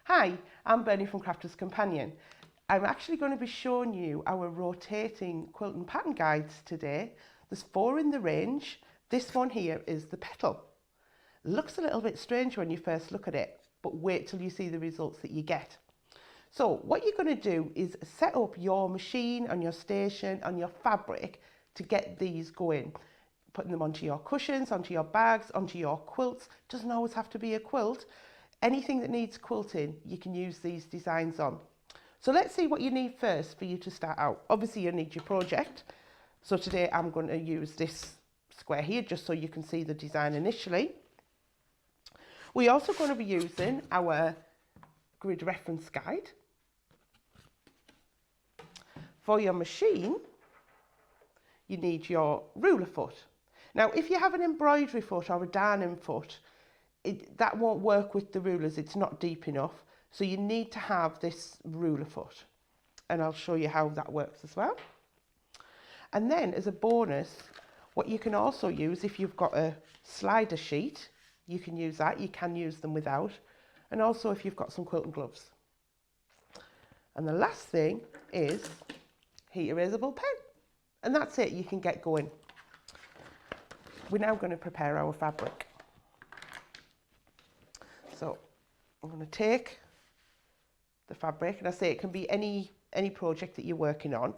Hi, I'm Bernie from Crafter's Companion. I'm actually going to be showing you our rotating quilt and pattern guides today. There's 4 in the range. This one here is the Petal. Looks a little bit strange when you first look at it, but wait till you see the results that you get. So what you're going to do is set up your machine on your station, on your fabric to get these going. Putting them onto your cushions, onto your bags, onto your quilts. Doesn't always have to be a quilt. Anything that needs quilting, you can use these designs on. So let's see what you need first for you to start out. Obviously you need your project. So today I'm going to use this square here just so you can see the design initially. We're also going to be using our grid reference guide. For your machine, you need your ruler foot. Now if you have an embroidery foot or a darning foot, that won't work with the rulers, it's not deep enough. So you need to have this ruler foot. And I'll show you how that works as well. And then as a bonus, what you can also use, if you've got a slider sheet, you can use that. You can use them without. And also if you've got some quilting gloves. And the last thing is heat erasable pen. And that's it, you can get going. We're now going to prepare our fabric. So I'm going to take the fabric, and I say it can be any project that you're working on.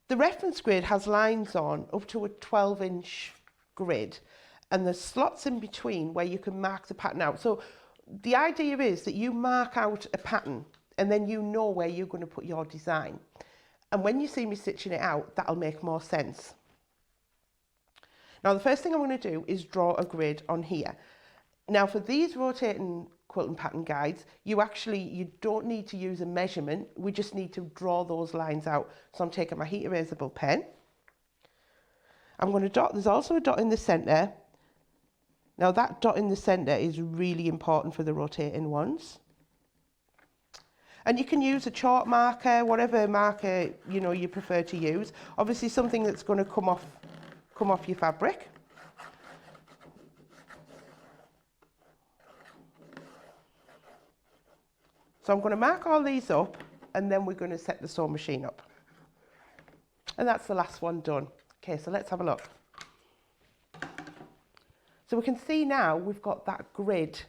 The reference grid has lines on up to a 12-inch grid, and there's slots in between where you can mark the pattern out. So the idea is that you mark out a pattern and then you know where you're going to put your design. And when you see me stitching it out, that'll make more sense. Now the first thing I'm going to do is draw a grid on here. Now for these rotating quilt and pattern guides, you don't need to use a measurement, we just need to draw those lines out. So I'm taking my heat erasable pen. I'm going to dot, there's also a dot in the centre. Now that dot in the centre is really important for the rotating ones. And you can use a chalk marker, whatever marker you prefer to use. Obviously something that's going to come off your fabric. So I'm going to mark all these up and then we're going to set the sewing machine up. And that's the last one done. Okay, so let's have a look. So we can see now we've got that grid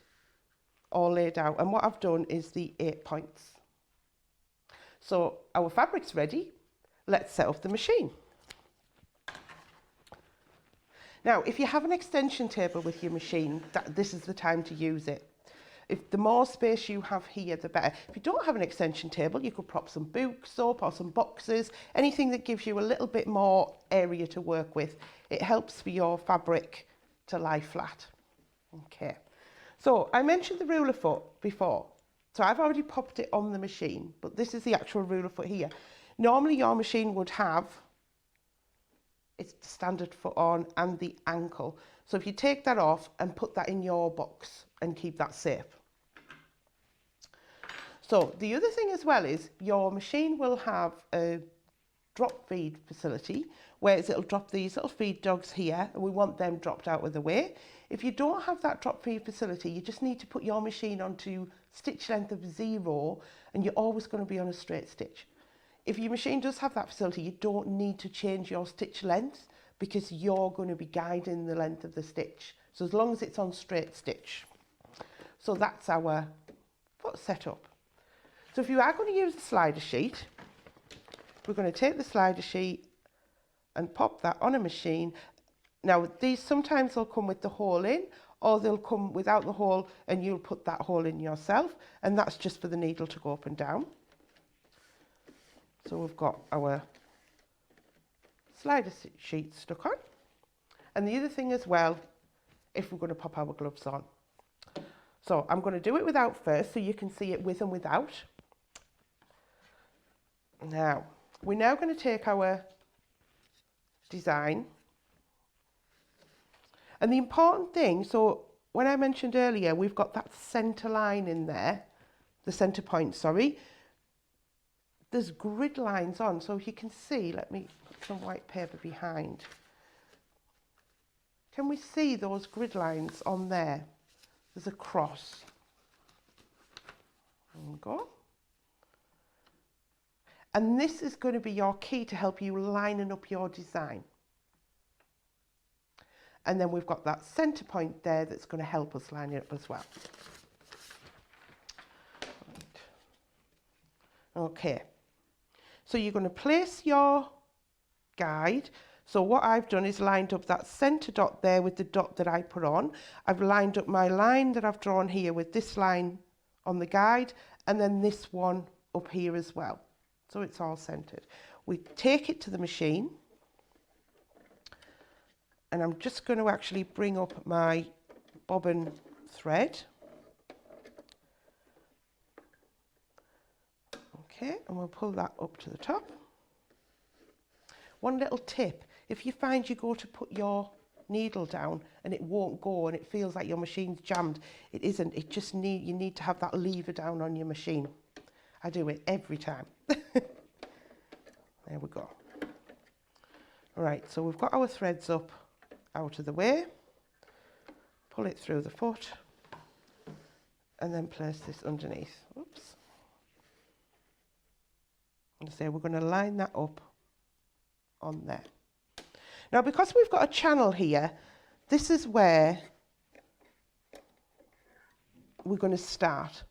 all laid out, and what I've done is the 8 points. So our fabric's ready. Let's set up the machine. Now, if you have an extension table with your machine, this is the time to use it. If the more space you have here, the better. If you don't have an extension table, you could prop some books up or some boxes, anything that gives you a little bit more area to work with. It helps for your fabric to lie flat. Okay, so I mentioned the ruler foot before. So I've already popped it on the machine, but this is the actual ruler foot here. Normally your machine would have its standard foot on and the ankle. So if you take that off and put that in your box and keep that safe. So the other thing as well is your machine will have a drop feed facility, whereas it'll drop these little feed dogs here, and we want them dropped out of the way. If you don't have that drop feed facility, you just need to put your machine onto stitch length of 0, and you're always going to be on a straight stitch. If your machine does have that facility, you don't need to change your stitch length because you're going to be guiding the length of the stitch. So as long as it's on straight stitch. So that's our foot setup. So if you are going to use a slider sheet, we're going to take the slider sheet and pop that on a machine. Now these sometimes will come with the hole in, or they'll come without the hole and you'll put that hole in yourself, and that's just for the needle to go up and down. So we've got our slider sheet stuck on. And the other thing as well, if we're going to pop our gloves on. So I'm going to do it without first so you can see it with and without. Now, we're now going to take our design. And the important thing, so when I mentioned earlier, we've got that centre line in there, the centre point, sorry. There's grid lines on, so if you can see, let me put some white paper behind. Can we see those grid lines on there? There's a cross. There we go. And this is going to be your key to help you lining up your design. And then we've got that centre point there that's going to help us line it up as well. Right. Okay, so you're going to place your guide. So what I've done is lined up that centre dot there with the dot that I put on. I've lined up my line that I've drawn here with this line on the guide, and then this one up here as well. So it's all centred. We take it to the machine, and I'm just going to actually bring up my bobbin thread. Okay, and we'll pull that up to the top. One little tip, if you find you go to put your needle down and it won't go and it feels like your machine's jammed, it isn't. It just you need to have that lever down on your machine. I do it every time. There we go. All right, so we've got our threads up out of the way. Pull it through the foot and then place this underneath. Oops. And say we're going to line that up on there. Now, because we've got a channel here, this is where we're going to start.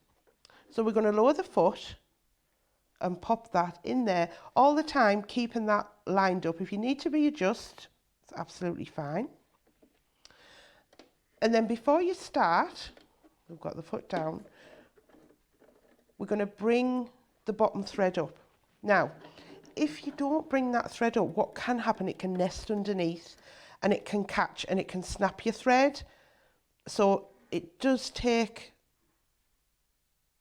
So we're going to lower the foot and pop that in there all the time, keeping that lined up. If you need to readjust, it's absolutely fine. And then before you start, we've got the foot down, we're going to bring the bottom thread up. Now, if you don't bring that thread up, what can happen, it can nest underneath and it can catch and it can snap your thread. So it does take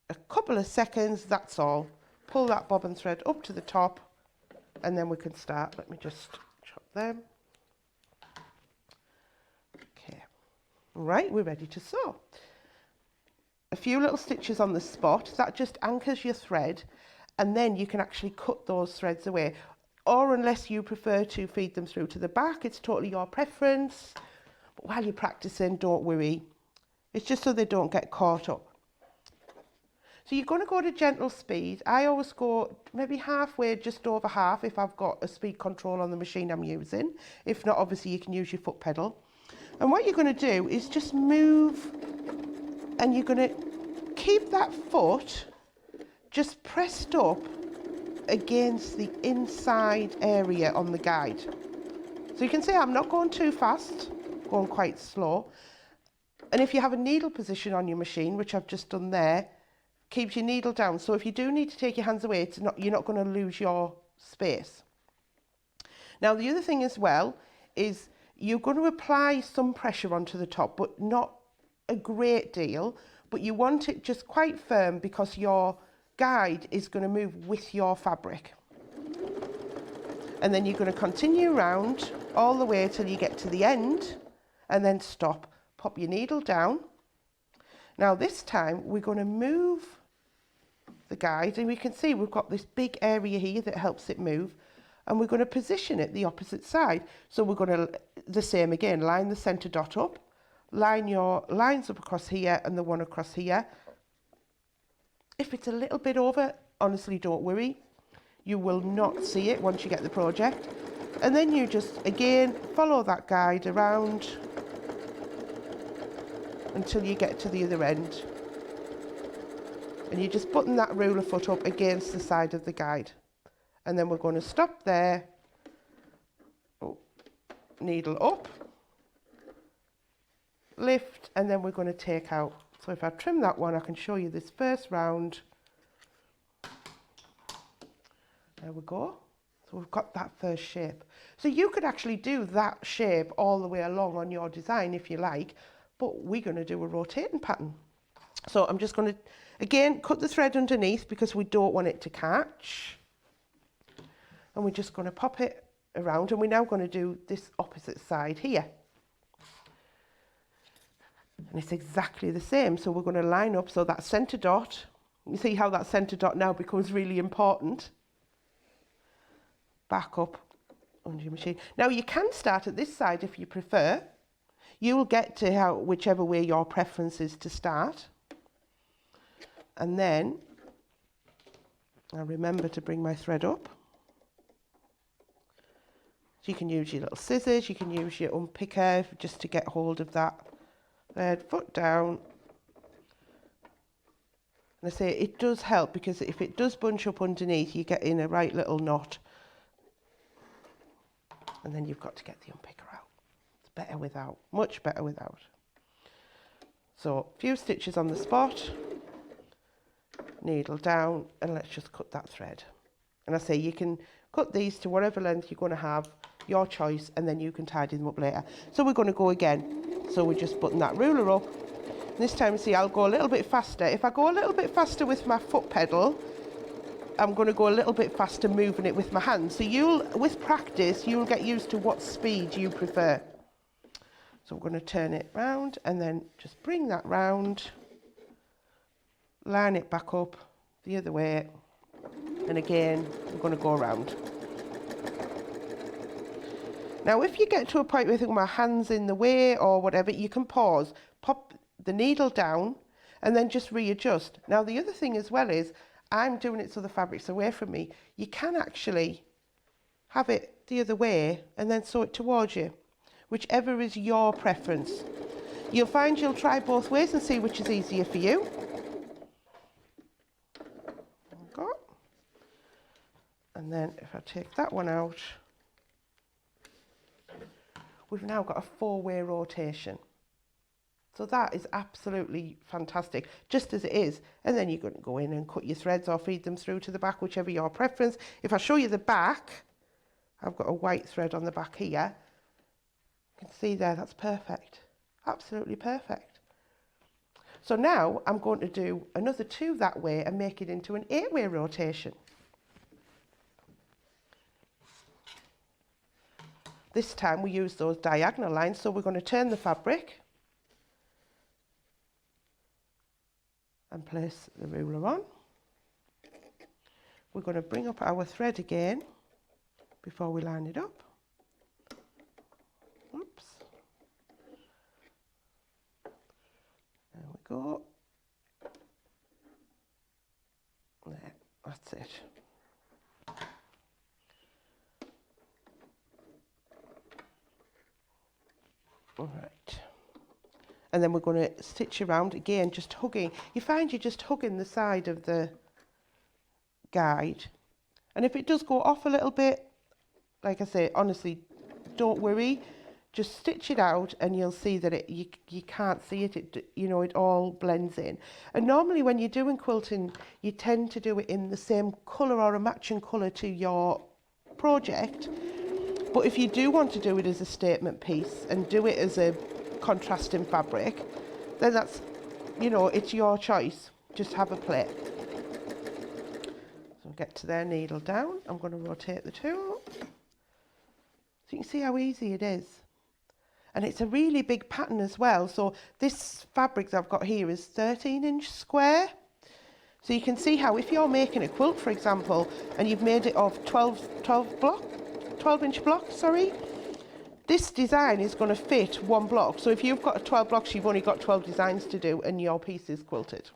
a couple of seconds, that's all. Pull that bobbin thread up to the top and then we can start. Let me just chop them. Okay, all right, we're ready to sew. A few little stitches on the spot, that just anchors your thread, and then you can actually cut those threads away. Or unless you prefer to feed them through to the back, it's totally your preference. But while you're practicing, don't worry. It's just so they don't get caught up. So you're going to go to gentle speed. I always go maybe halfway, just over half, if I've got a speed control on the machine I'm using. If not, obviously you can use your foot pedal. And what you're going to do is just move, and you're going to keep that foot just pressed up against the inside area on the guide. So you can see I'm not going too fast, going quite slow. And if you have a needle position on your machine, which I've just done there, keeps your needle down. So if you do need to take your hands away, you're not going to lose your space. Now the other thing as well is you're going to apply some pressure onto the top, but not a great deal, but you want it just quite firm because your guide is going to move with your fabric. And then you're going to continue round all the way till you get to the end and then stop. Pop your needle down. Now this time we're going to move the guide, and we can see we've got this big area here that helps it move, and we're going to position it the opposite side. So we're going to, the same again, line the centre dot up, line your lines up across here and the one across here. If it's a little bit over, honestly, don't worry. You will not see it once you get the project. And then you just, again, follow that guide around until you get to the other end. And you just button that ruler foot up against the side of the guide. And then we're going to stop there. Oh, needle up. Lift, and then we're going to take out. So if I trim that one, I can show you this first round. There we go. So we've got that first shape. So you could actually do that shape all the way along on your design if you like, but we're going to do a rotating pattern. So I'm just going to, again, cut the thread underneath because we don't want it to catch. And we're just going to pop it around, and we're now going to do this opposite side here. And it's exactly the same. So we're going to line up, so that centre dot, you see how that centre dot now becomes really important. Back up under your machine. Now you can start at this side if you prefer. You will get to whichever way your preference is to start. And then Now remember to bring my thread up. So you can use your little scissors, you can use your unpicker just to get hold of that thread, foot down. And I say it does help because if it does bunch up underneath, you get in a right little knot. And then you've got to get the unpicker out. It's better without, much better without. So a few stitches on the spot, needle down, and let's just cut that thread. And I say you can cut these to whatever length you're going to have, your choice, and then you can tidy them up later. So we're going to go again. So we just button that ruler up. This time, see, I'll go a little bit faster. If I go a little bit faster with my foot pedal, I'm going to go a little bit faster moving it with my hands. So with practice, you'll get used to what speed you prefer. So I'm going to turn it round and then just bring that round, line it back up the other way, and again, we're going to go around. Now, if you get to a point where you think my hand's in the way or whatever, you can pause, pop the needle down, and then just readjust. Now, the other thing as well is, I'm doing it so the fabric's away from me. You can actually have it the other way and then sew it towards you, whichever is your preference. You'll find you'll try both ways and see which is easier for you. There we go. And then if I take that one out, we've now got a four-way rotation. So that is absolutely fantastic, just as it is. And then you're going to go in and cut your threads or feed them through to the back, whichever your preference. If I show you the back, I've got a white thread on the back here. You can see there, that's perfect. Absolutely perfect. So now I'm going to do another 2 that way and make it into an 8-way rotation. This time we use those diagonal lines, so we're going to turn the fabric and place the ruler on. We're going to bring up our thread again before we line it up. Oops. There we go. There, that's it. All right. And then we're going to stitch around again, just hugging. You find you're just hugging the side of the guide. And if it does go off a little bit, like I say, honestly, don't worry. Just stitch it out and you'll see that you can't see it. It all blends in. And normally when you're doing quilting, you tend to do it in the same colour or a matching colour to your project. But if you do want to do it as a statement piece and do it as a contrasting fabric, then that's, it's your choice. Just have a play. So get to their needle down. I'm going to rotate the tool. So you can see how easy it is. And it's a really big pattern as well. So this fabric that I've got here is 13-inch square. So you can see how if you're making a quilt, for example, and you've made it of 12-inch block, this design is going to fit one block. So if you've got 12 blocks, you've only got 12 designs to do and your piece is quilted.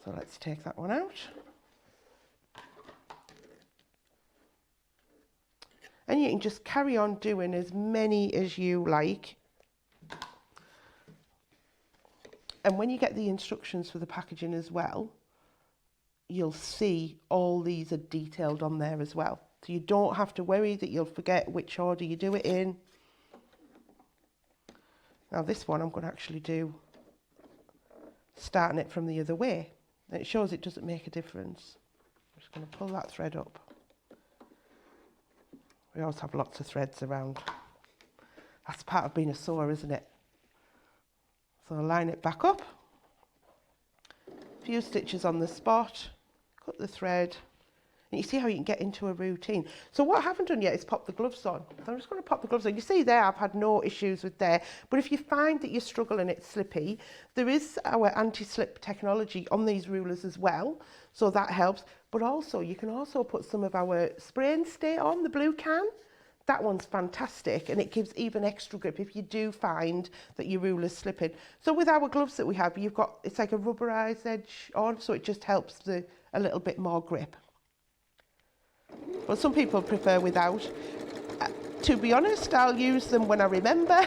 So let's take that one out. And you can just carry on doing as many as you like. And when you get the instructions for the packaging as well, you'll see all these are detailed on there as well. So you don't have to worry that you'll forget which order you do it in. Now this one I'm going to actually do starting it from the other way. And it shows it doesn't make a difference. I'm just going to pull that thread up. We always have lots of threads around. That's part of being a sewer, isn't it? So line it back up. A few stitches on the spot. Cut the thread. And you see how you can get into a routine. So what I haven't done yet is pop the gloves on. So I'm just going to pop the gloves on. You see there, I've had no issues with there. But if you find that you struggle and it's slippy, there is our anti-slip technology on these rulers as well. So that helps. But also, you can also put some of our spray and stay on, the blue can. That one's fantastic and it gives even extra grip if you do find that your ruler's slipping. So with our gloves that we have, it's like a rubberized edge on, so it just helps a little bit more grip. But some people prefer without. To be honest, I'll use them when I remember,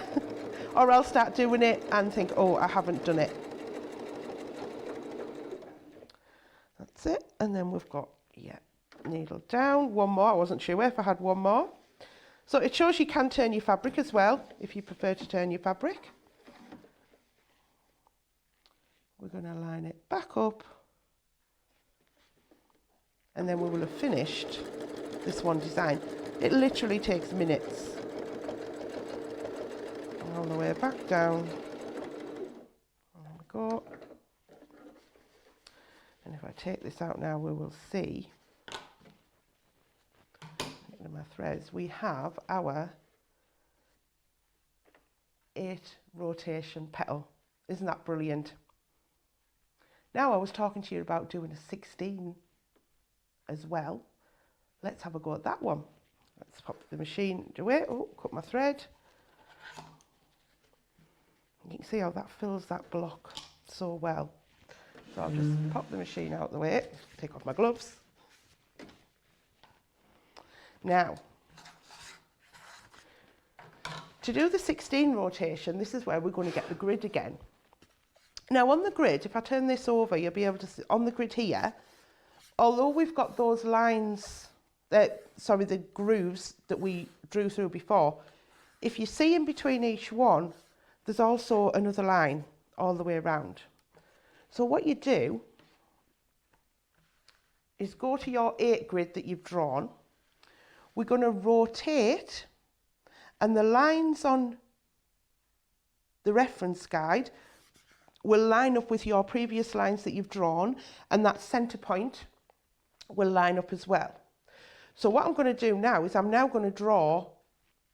or I'll start doing it and think, oh, I haven't done it. That's it. And then we've got, needle down, one more. I wasn't sure if I had one more. So it shows you can turn your fabric as well, if you prefer to turn your fabric. We're going to line it back up. And then we will have finished this one design. It literally takes minutes. All the way back down. There we go. And if I take this out now, we will see, my threads, we have our 8 rotation petal. Isn't that brilliant? Now I was talking to you about doing a 16 as well. Let's have a go at that one. Let's pop the machine away. Oh, cut my thread. You can see how that fills that block so well. So I'll just pop the machine out the way, take off my gloves. Now, to do the 16 rotation, this is where we're going to get the grid again. Now on the grid, if I turn this over, you'll be able to see on the grid here, although we've got those lines, the grooves that we drew through before, if you see in between each one, there's also another line all the way around. So what you do is go to your 8 grid that you've drawn. We're going to rotate, and the lines on the reference guide will line up with your previous lines that you've drawn, and that centre point will line up as well. So what I'm going to do now is I'm now going to draw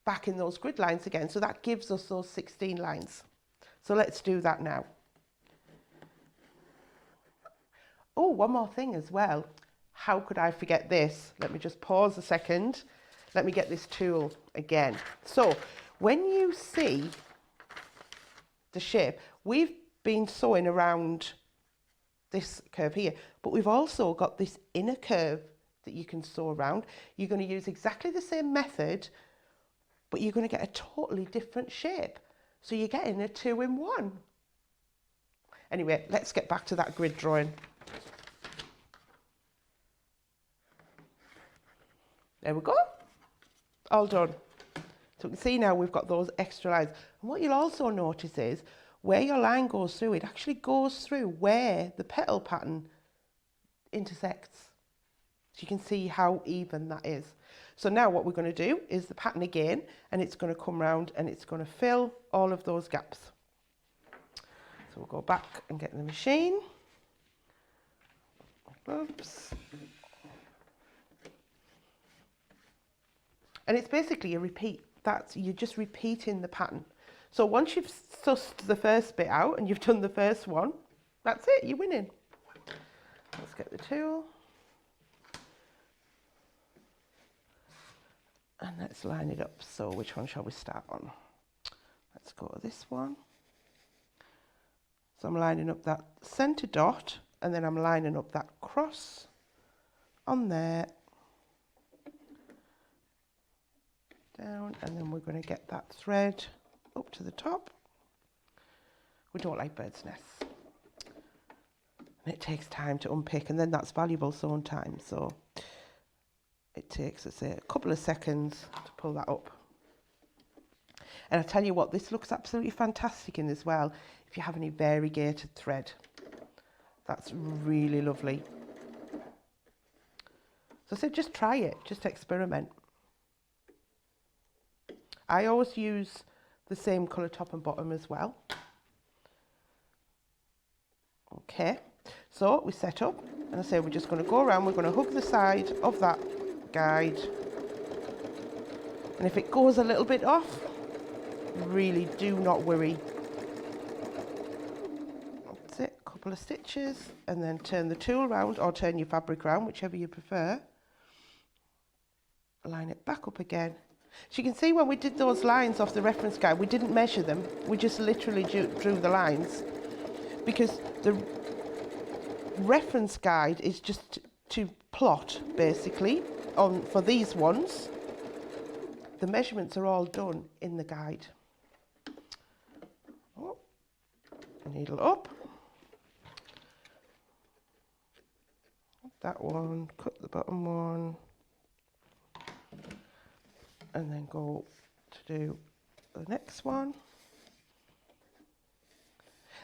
back in those grid lines again, so that gives us those 16 lines. So let's do that now. Oh, one more thing as well. How could I forget this? Let me just pause a second. Let me get this tool again. So when you see the shape, we've been sewing around this curve here, but we've also got this inner curve that you can sew around. You're going to use exactly the same method, but you're going to get a totally different shape. So you're getting a 2-in-1. Anyway, let's get back to that grid drawing. There we go, all done. So we can see now we've got those extra lines. And what you'll also notice is where your line goes through, it actually goes through where the petal pattern intersects. So you can see how even that is. So now what we're going to do is the pattern again, and it's going to come round and it's going to fill all of those gaps. So we'll go back and get the machine. Oops. And it's basically a repeat. You're just repeating the pattern. So once you've sussed the first bit out and you've done the first one, that's it, you're winning. Let's get the tool. And let's line it up. So which one shall we start on? Let's go to this one. So I'm lining up that centre dot, and then I'm lining up that cross on there. Down, and then we're going to get that thread up to the top. We don't like bird's nests, and it takes time to unpick, and then that's valuable sewn time, so it takes, let's say, a couple of seconds to pull that up. And I tell you what, this looks absolutely fantastic in as well if you have any variegated thread. That's really lovely. So I said, just try it, just experiment. I always use the same colour top and bottom as well. Okay, so we set up, and I say we're just going to go around, we're going to hook the side of that guide, and if it goes a little bit off, really do not worry. That's it, a couple of stitches, and then turn the tool round, or turn your fabric round, whichever you prefer. Line it back up again. So you can see when we did those lines off the reference guide, we didn't measure them, we just literally drew the lines, because reference guide is just to plot, basically, on for these ones. The measurements are all done in the guide. Oh, needle up. That one, cut the bottom one, and then go to do the next one.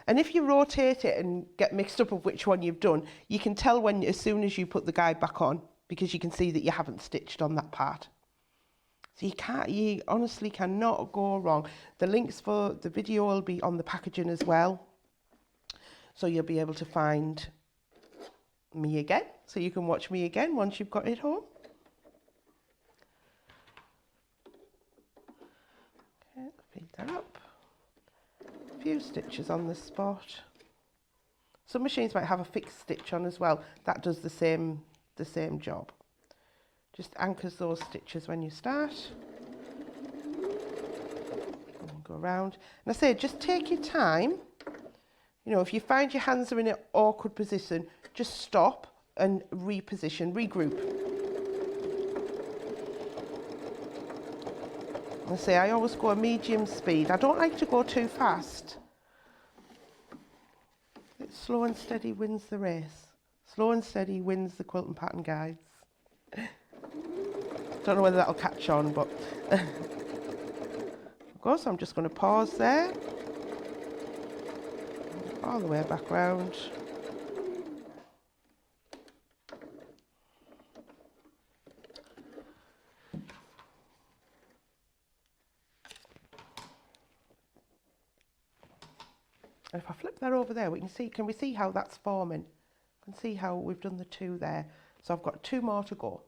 And if you rotate it and get mixed up of which one you've done, you can tell when, as soon as you put the guide back on, because you can see that you haven't stitched on that part. So you honestly cannot go wrong. The links for the video will be on the packaging as well. So you'll be able to find me again. So you can watch me again once you've got it home. Okay, feed that up. A few stitches on the spot. Some machines might have a fixed stitch on as well. That does the same job. Just anchors those stitches when you start. And go around. And I say, just take your time. You know, if you find your hands are in an awkward position, just stop and reposition, regroup. I say, I always go a medium speed. I don't like to go too fast. It's slow and steady wins the race. Slow and steady wins the quilting pattern guides. Don't know whether that'll catch on, but of course I'm just going to pause there. All the way back round. And if I flip that over there, can we see how that's forming? You can see how we've done the two there. So I've got two more to go.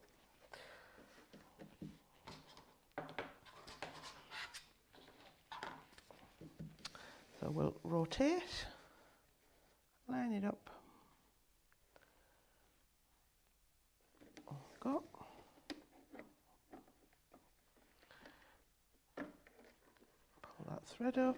So we'll rotate, line it up. Go. Pull that thread up.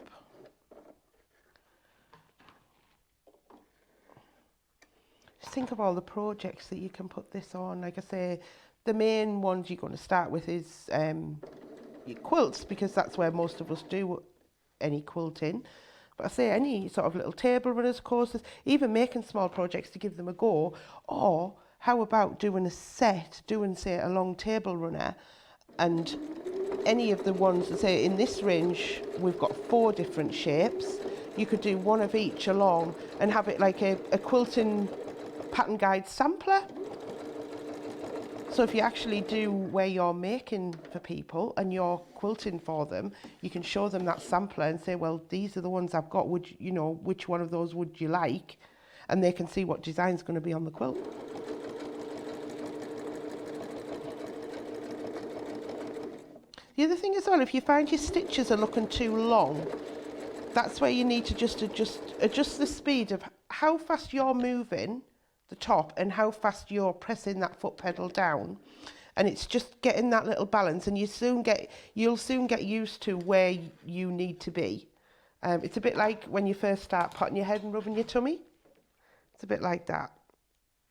Just think of all the projects that you can put this on. Like I say, the main ones you're going to start with is your quilts, because that's where most of us do any quilting. But I say any sort of little table runners courses, even making small projects to give them a go. Or how about doing a set, say a long table runner, and any of the ones that say in this range we've got 4 different shapes. You could do one of each along and have it like a quilting pattern guide sampler. So if you actually do where you're making for people and you're quilting for them, you can show them that sampler and say, well, these are the ones I've got. Would you know, which one of those would you like? And they can see what design's going to be on the quilt. The other thing as well, if you find your stitches are looking too long, that's where you need to just adjust the speed of how fast you're moving the top and how fast you're pressing that foot pedal down, and it's just getting that little balance, and you'll soon get used to where you need to be. It's a bit like when you first start patting your head and rubbing your tummy. It's a bit like that,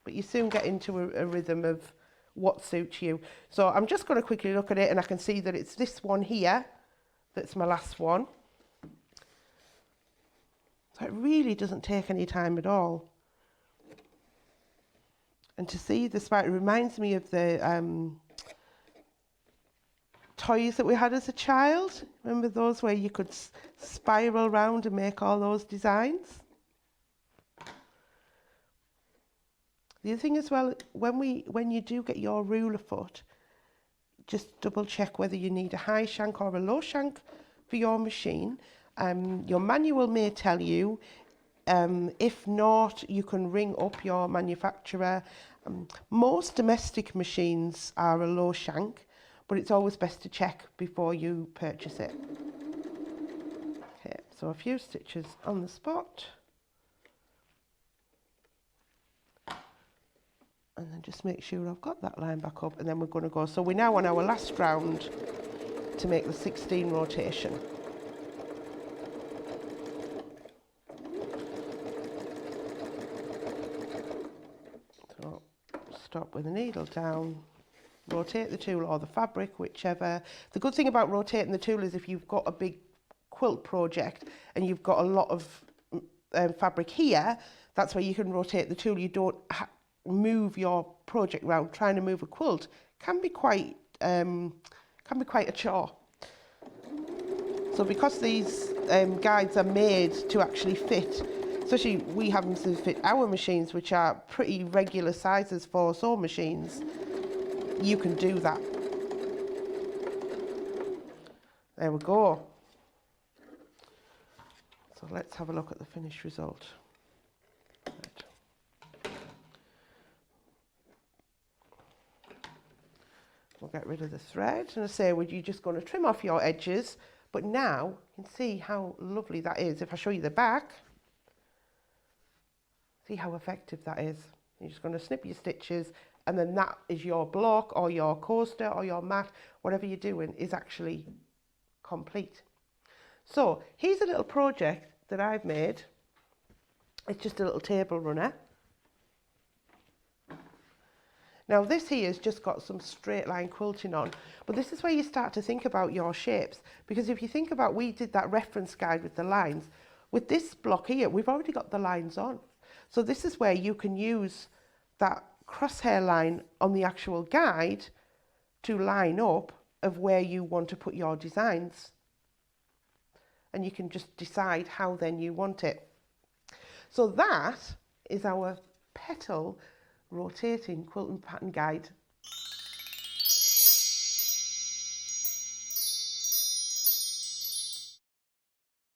but you soon get into a rhythm of what suits you. So I'm just going to quickly look at it, and I can see that it's this one here that's my last one. So it really doesn't take any time at all. And to see the spiral, it reminds me of the toys that we had as a child. Remember those where you could spiral round and make all those designs? The other thing as well, when you do get your ruler foot, just double check whether you need a high shank or a low shank for your machine. Your manual may tell you. If not, you can ring up your manufacturer. Most domestic machines are a low shank, but it's always best to check before you purchase it. Okay, so a few stitches on the spot. And then just make sure I've got that line back up, and then we're going to go. So we're now on our last round to make the 16 rotation. stop with the needle down, rotate the tool or the fabric, whichever. The good thing about rotating the tool is if you've got a big quilt project and you've got a lot of fabric here, that's where you can rotate the tool. You don't move your project around. Trying to move a quilt can be quite a chore. So because these guides are made to actually fit, especially we have them to fit our machines, which are pretty regular sizes for sewing machines, you can do that. There we go. So let's have a look at the finished result. Right. We'll get rid of the thread, and I say, well, you're just going to trim off your edges, but now you can see how lovely that is. If I show you the back, see how effective that is. You're just going to snip your stitches, and then that is your block or your coaster or your mat, whatever you're doing is actually complete. So here's a little project that I've made. It's just a little table runner. Now this here has just got some straight line quilting on, but this is where you start to think about your shapes, because if you think about, we did that reference guide with the lines. With this block here, we've already got the lines on. So this is where you can use that crosshair line on the actual guide to line up of where you want to put your designs. And you can just decide how then you want it. So that is our Petal rotating quilting pattern guide